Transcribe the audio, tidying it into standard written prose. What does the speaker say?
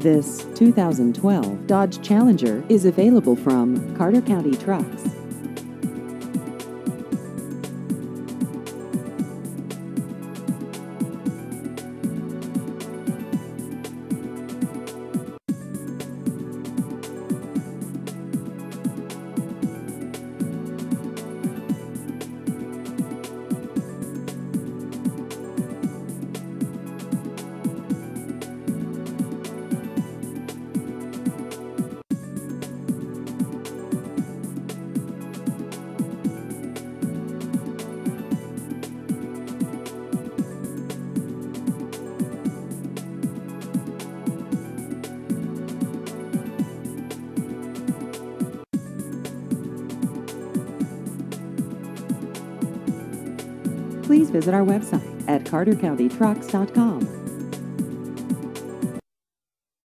This 2012 Dodge Challenger is available from Carter County Trucks. Please visit our website at cartercountytrucks.com.